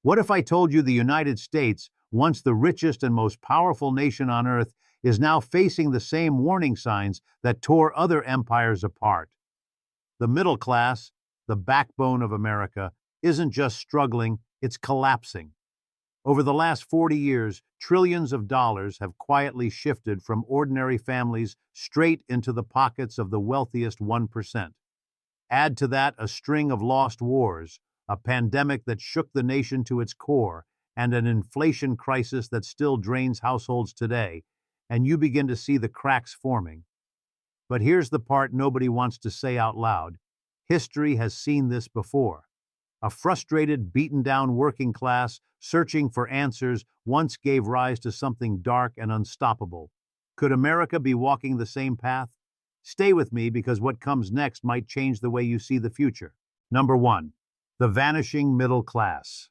What if I told you the United States, once the richest and most powerful nation on earth, is now facing the same warning signs that tore other empires apart? The middle class, the backbone of America, isn't just struggling, it's collapsing. Over the last 40 years, trillions of dollars have quietly shifted from ordinary families straight into the pockets of the wealthiest 1%. Add to that a string of lost wars, a pandemic that shook the nation to its core, and an inflation crisis that still drains households today, and you begin to see the cracks forming. But here's the part nobody wants to say out loud. History has seen this before. A frustrated, beaten-down working class searching for answers once gave rise to something dark and unstoppable. Could America be walking the same path? Stay with me because what comes next might change the way you see the future. Number 1. The vanishing middle class.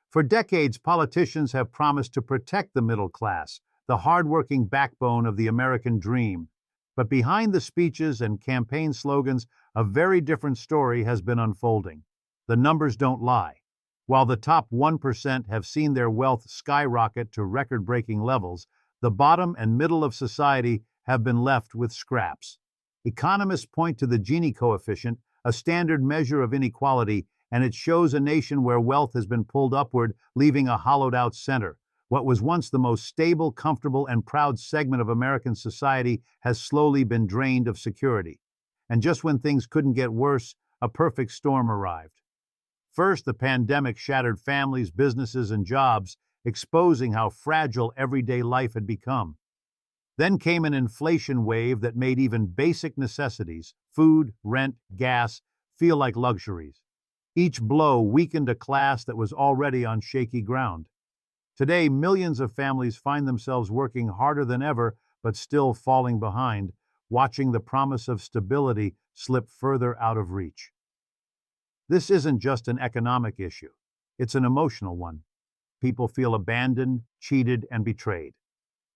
For decades, politicians have promised to protect the middle class, the hardworking backbone of the American dream. But behind the speeches and campaign slogans, a very different story has been unfolding. The numbers don't lie. While the top 1% have seen their wealth skyrocket to record-breaking levels, the bottom and middle of society have been left with scraps. Economists point to the Gini coefficient, a standard measure of inequality, and it shows a nation where wealth has been pulled upward, leaving a hollowed-out center. What was once the most stable, comfortable, and proud segment of American society has slowly been drained of security. And just when things couldn't get worse, a perfect storm arrived. First, the pandemic shattered families, businesses, and jobs, exposing how fragile everyday life had become. Then came an inflation wave that made even basic necessities, food, rent, gas, feel like luxuries. Each blow weakened a class that was already on shaky ground. Today, millions of families find themselves working harder than ever, but still falling behind, watching the promise of stability slip further out of reach. This isn't just an economic issue. It's an emotional one. People feel abandoned, cheated, and betrayed.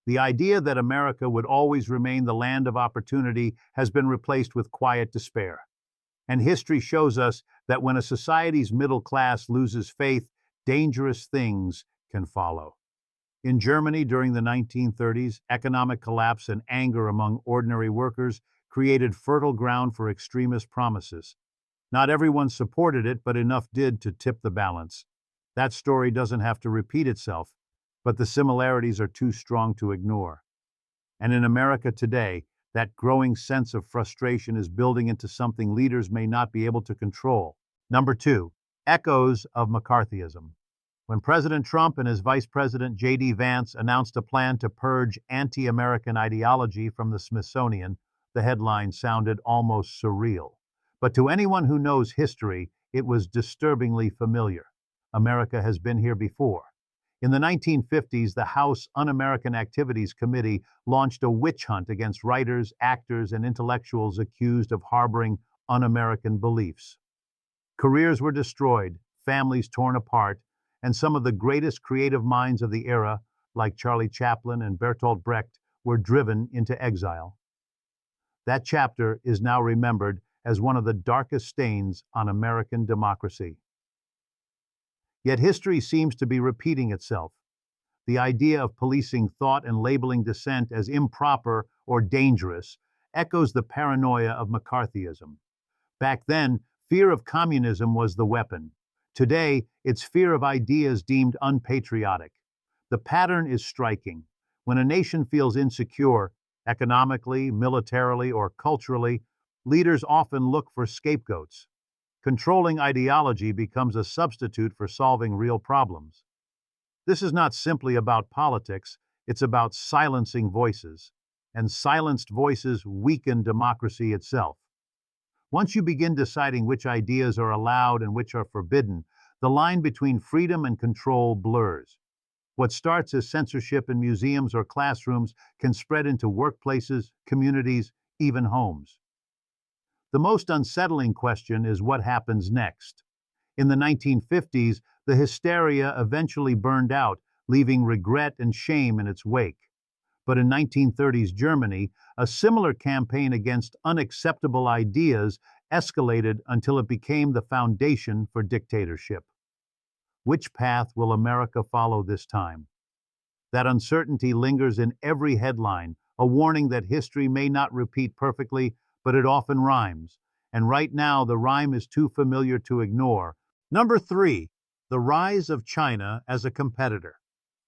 The idea that America would always remain the land of opportunity has been replaced with quiet despair. And history shows us that when a society's middle class loses faith, dangerous things can follow. In Germany during the 1930s, economic collapse and anger among ordinary workers created fertile ground for extremist promises. Not everyone supported it, but enough did to tip the balance. That story doesn't have to repeat itself, but the similarities are too strong to ignore. And in America today, that growing sense of frustration is building into something leaders may not be able to control. Number 2, echoes of McCarthyism. When President Trump and his Vice President J.D. Vance announced a plan to purge anti-American ideology from the Smithsonian, the headline sounded almost surreal. But to anyone who knows history, it was disturbingly familiar. America has been here before. In the 1950s, the House Un-American Activities Committee launched a witch hunt against writers, actors, and intellectuals accused of harboring un-American beliefs. Careers were destroyed, families torn apart, and some of the greatest creative minds of the era, like Charlie Chaplin and Bertolt Brecht, were driven into exile. That chapter is now remembered as one of the darkest stains on American democracy. Yet history seems to be repeating itself. The idea of policing thought and labeling dissent as improper or dangerous echoes the paranoia of McCarthyism. Back then, fear of communism was the weapon. Today, it's fear of ideas deemed unpatriotic. The pattern is striking. When a nation feels insecure, economically, militarily, or culturally, leaders often look for scapegoats. Controlling ideology becomes a substitute for solving real problems. This is not simply about politics, it's about silencing voices. And silenced voices weaken democracy itself. Once you begin deciding which ideas are allowed and which are forbidden, the line between freedom and control blurs. What starts as censorship in museums or classrooms can spread into workplaces, communities, even homes. The most unsettling question is what happens next. In the 1950s, the hysteria eventually burned out, leaving regret and shame in its wake. But in 1930s Germany, a similar campaign against unacceptable ideas escalated until it became the foundation for dictatorship. Which path will America follow this time? That uncertainty lingers in every headline, a warning that history may not repeat perfectly, but it often rhymes. And right now, the rhyme is too familiar to ignore. Number 3, the rise of China as a competitor.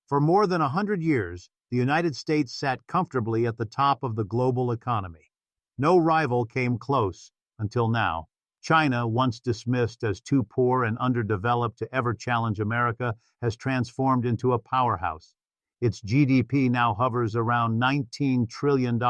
For more than 100 years, the United States sat comfortably at the top of the global economy. No rival came close until now. China, once dismissed as too poor and underdeveloped to ever challenge America, has transformed into a powerhouse. Its GDP now hovers around $19 trillion,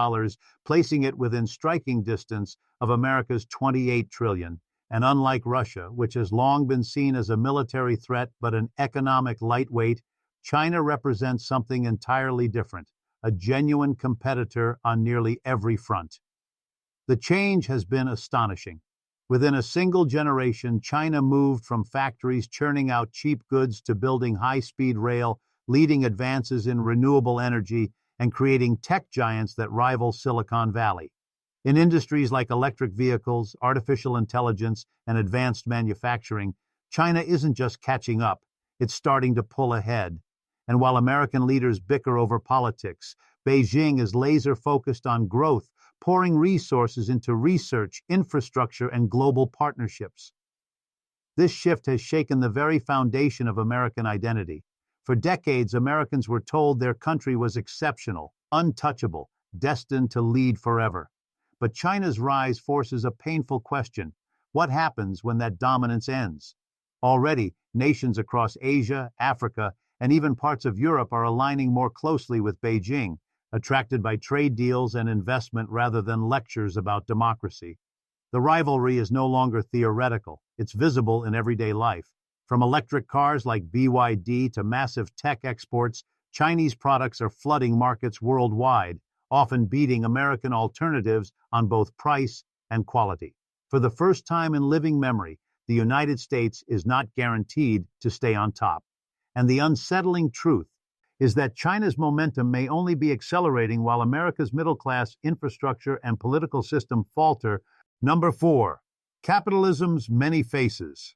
placing it within striking distance of America's $28 trillion. And unlike Russia, which has long been seen as a military threat but an economic lightweight, China represents something entirely different, a genuine competitor on nearly every front. The change has been astonishing. Within a single generation, China moved from factories churning out cheap goods to building high-speed rail, leading advances in renewable energy, and creating tech giants that rival Silicon Valley. In industries like electric vehicles, artificial intelligence, and advanced manufacturing, China isn't just catching up, it's starting to pull ahead. And while American leaders bicker over politics, Beijing is laser-focused on growth, pouring resources into research, infrastructure, and global partnerships. This shift has shaken the very foundation of American identity. For decades, Americans were told their country was exceptional, untouchable, destined to lead forever. But China's rise forces a painful question. What happens when that dominance ends? Already, nations across Asia, Africa, and even parts of Europe are aligning more closely with Beijing, attracted by trade deals and investment rather than lectures about democracy. The rivalry is no longer theoretical, it's visible in everyday life. From electric cars like BYD to massive tech exports, Chinese products are flooding markets worldwide, often beating American alternatives on both price and quality. For the first time in living memory, the United States is not guaranteed to stay on top. And the unsettling truth is that China's momentum may only be accelerating while America's middle-class infrastructure and political system falter. Number 4, capitalism's many faces.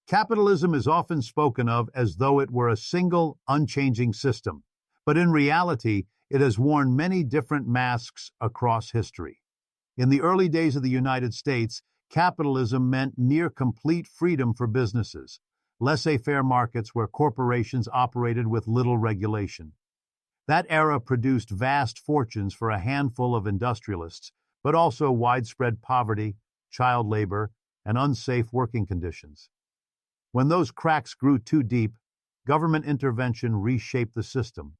Capitalism is often spoken of as though it were a single, unchanging system, but in reality, it has worn many different masks across history. In the early days of the United States, capitalism meant near complete freedom for businesses, laissez-faire markets where corporations operated with little regulation. That era produced vast fortunes for a handful of industrialists, but also widespread poverty, child labor, and unsafe working conditions. When those cracks grew too deep, government intervention reshaped the system.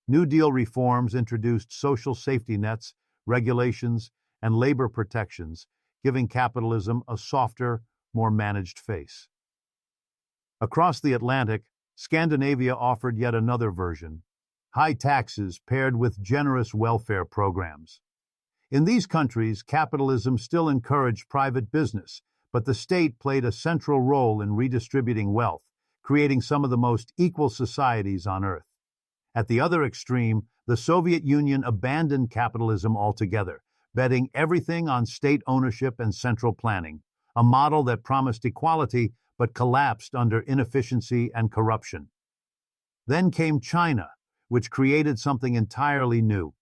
New Deal reforms introduced social safety nets, regulations, and labor protections, giving capitalism a softer, more managed face. Across the Atlantic, Scandinavia offered yet another version: high taxes paired with generous welfare programs. In these countries, capitalism still encouraged private business, but the state played a central role in redistributing wealth, creating some of the most equal societies on Earth. At the other extreme, the Soviet Union abandoned capitalism altogether, betting everything on state ownership and central planning, a model that promised equality but collapsed under inefficiency and corruption. Then came China, which created something entirely new.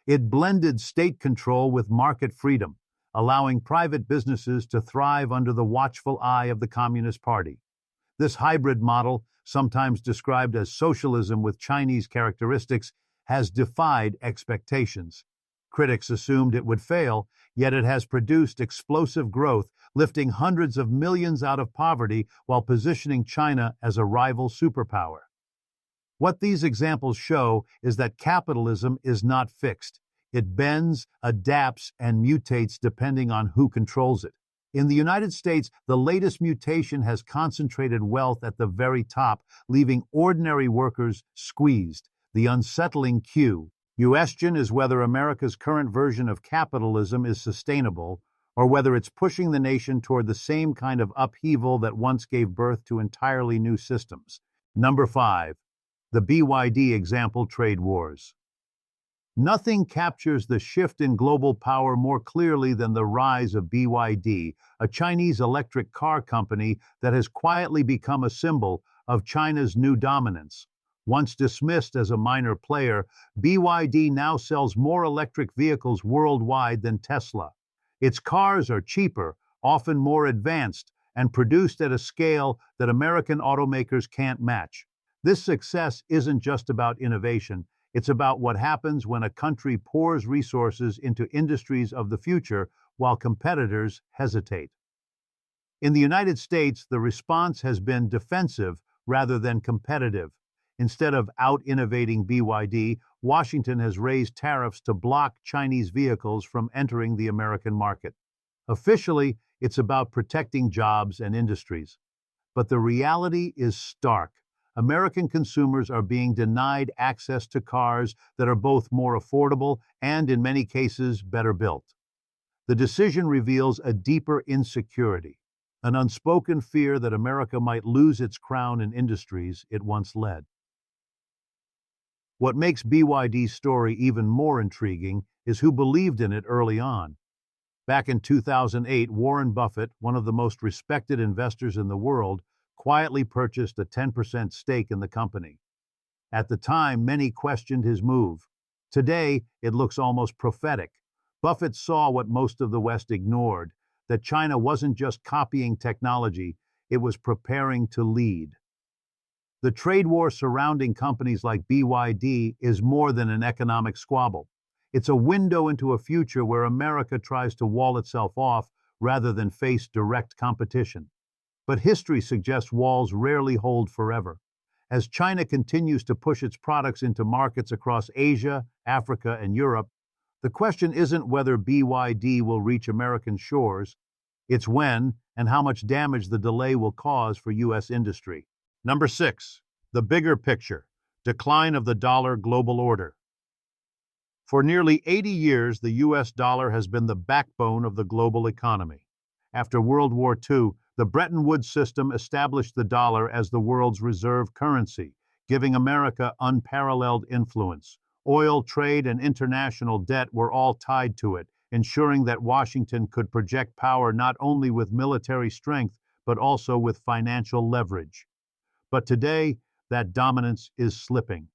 It blended state control with market freedom, allowing private businesses to thrive under the watchful eye of the Communist Party. This hybrid model, sometimes described as socialism with Chinese characteristics, has defied expectations. Critics assumed it would fail, yet it has produced explosive growth, lifting hundreds of millions out of poverty while positioning China as a rival superpower. What these examples show is that capitalism is not fixed. It bends, adapts, and mutates depending on who controls it. In the United States, the latest mutation has concentrated wealth at the very top, leaving ordinary workers squeezed. The unsettling question is whether America's current version of capitalism is sustainable, or whether it's pushing the nation toward the same kind of upheaval that once gave birth to entirely new systems. Number 5. The BYD example: trade wars. Nothing captures the shift in global power more clearly than the rise of BYD, a Chinese electric car company that has quietly become a symbol, of China's new dominance. Once dismissed as a minor player, BYD now sells more electric vehicles worldwide than Tesla. Its cars are cheaper, often more advanced, and produced at a scale that American automakers can't match. This success isn't just about innovation, it's about what happens when a country pours resources into industries of the future while competitors hesitate. In the United States, the response has been defensive rather than competitive. Instead of out-innovating BYD, Washington has raised tariffs to block Chinese vehicles from entering the American market. Officially, it's about protecting jobs and industries. But the reality is stark. American consumers are being denied access to cars that are both more affordable and, in many cases, better built. The decision reveals a deeper insecurity, an unspoken fear that America might lose its crown in industries it once led. What makes BYD's story even more intriguing is who believed in it early on. Back in 2008, Warren Buffett, one of the most respected investors in the world, quietly purchased a 10% stake in the company. At the time, many questioned his move. Today, it looks almost prophetic. Buffett saw what most of the West ignored, that China wasn't just copying technology, it was preparing to lead. The trade war surrounding companies like BYD is more than an economic squabble. It's a window into a future where America tries to wall itself off rather than face direct competition. But history suggests walls rarely hold forever. As China continues to push its products into markets across Asia, Africa, and Europe, the question isn't whether BYD will reach American shores, it's when and how much damage the delay will cause for U.S. industry. Number 6. The bigger picture. Decline of the dollar global order. For nearly 80 years, the U.S. dollar has been the backbone of the global economy. After World War II, the Bretton Woods system established the dollar as the world's reserve currency, giving America unparalleled influence. Oil, trade, and international debt were all tied to it, ensuring that Washington could project power not only with military strength, but also with financial leverage. But today, that dominance is slipping.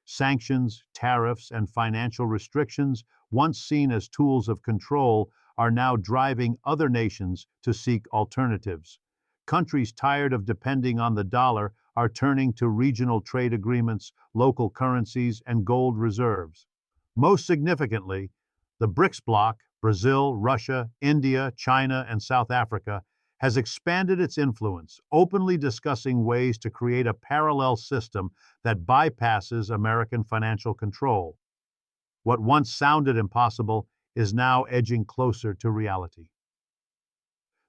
Sanctions, tariffs, and financial restrictions, once seen as tools of control, are now driving other nations to seek alternatives. Countries tired of depending on the dollar are turning to regional trade agreements, local currencies, and gold reserves. Most significantly, the BRICS bloc, Brazil, Russia, India, China, and South Africa, has expanded its influence, openly discussing ways to create a parallel system that bypasses American financial control. What once sounded impossible is now edging closer to reality.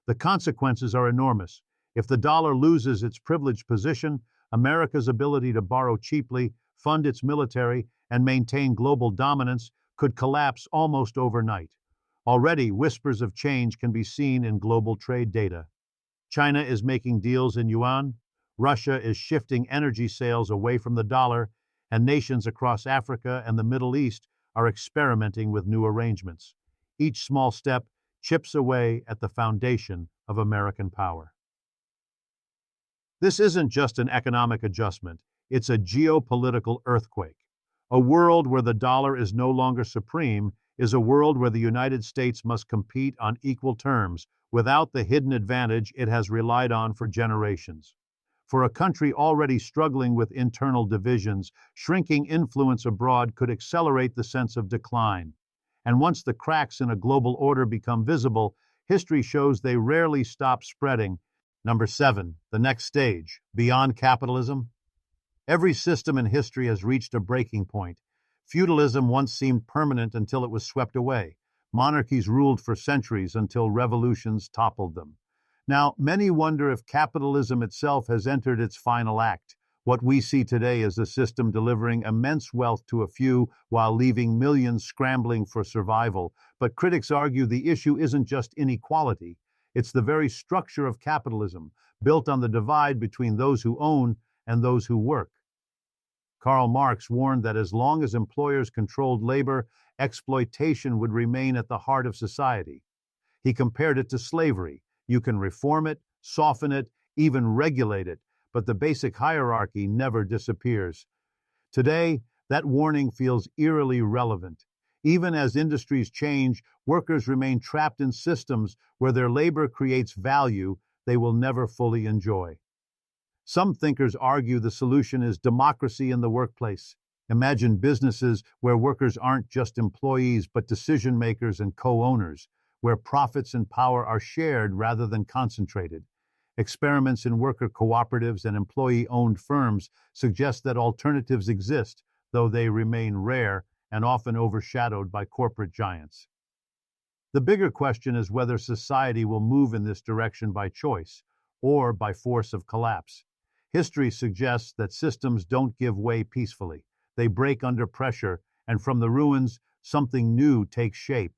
The consequences are enormous. If the dollar loses its privileged position, America's ability to borrow cheaply, fund its military, and maintain global dominance could collapse almost overnight. Already, whispers of change can be seen in global trade data. China is making deals in yuan, Russia is shifting energy sales away from the dollar, and nations across Africa and the Middle East are experimenting with new arrangements. Each small step chips away at the foundation of American power. This isn't just an economic adjustment, it's a geopolitical earthquake. A world where the dollar is no longer supreme is a world where the United States must compete on equal terms without the hidden advantage it has relied on for generations. For a country already struggling with internal divisions, shrinking influence abroad could accelerate the sense of decline. And once the cracks in a global order become visible, history shows they rarely stop spreading. Number 7, the next stage, beyond capitalism. Every system in history has reached a breaking point. Feudalism once seemed permanent until it was swept away. Monarchies ruled for centuries until revolutions toppled them. Now, many wonder if capitalism itself has entered its final act. What we see today is a system delivering immense wealth to a few while leaving millions scrambling for survival. But critics argue the issue isn't just inequality. It's the very structure of capitalism, built on the divide between those who own and those who work. Karl Marx warned that as long as employers controlled labor, exploitation would remain at the heart of society. He compared it to slavery. You can reform it, soften it, even regulate it, but the basic hierarchy never disappears. Today, that warning feels eerily relevant. Even as industries change, workers remain trapped in systems where their labor creates value they will never fully enjoy. Some thinkers argue the solution is democracy in the workplace. Imagine businesses where workers aren't just employees but decision makers and co-owners, where profits and power are shared rather than concentrated. Experiments in worker cooperatives and employee-owned firms suggest that alternatives exist, though they remain rare and often overshadowed by corporate giants. The bigger question is whether society will move in this direction by choice or by force of collapse. History suggests that systems don't give way peacefully. They break under pressure, and from the ruins, something new takes shape.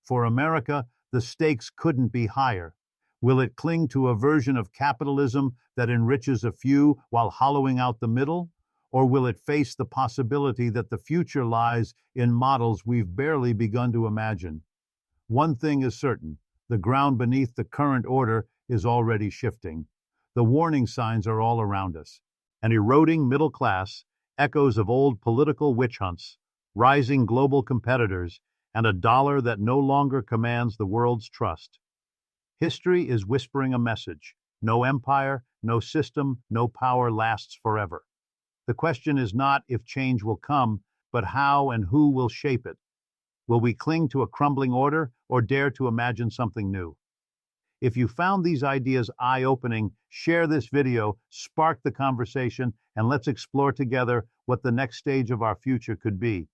For America, the stakes couldn't be higher. Will it cling to a version of capitalism that enriches a few while hollowing out the middle? Or will it face the possibility that the future lies in models we've barely begun to imagine? One thing is certain: the ground beneath the current order is already shifting. The warning signs are all around us. An eroding middle class, echoes of old political witch hunts, rising global competitors, and a dollar that no longer commands the world's trust. History is whispering a message: no empire, no system, no power lasts forever. The question is not if change will come, but how and who will shape it. Will we cling to a crumbling order or dare to imagine something new? If you found these ideas eye-opening, share this video, spark the conversation, and let's explore together what the next stage of our future could be.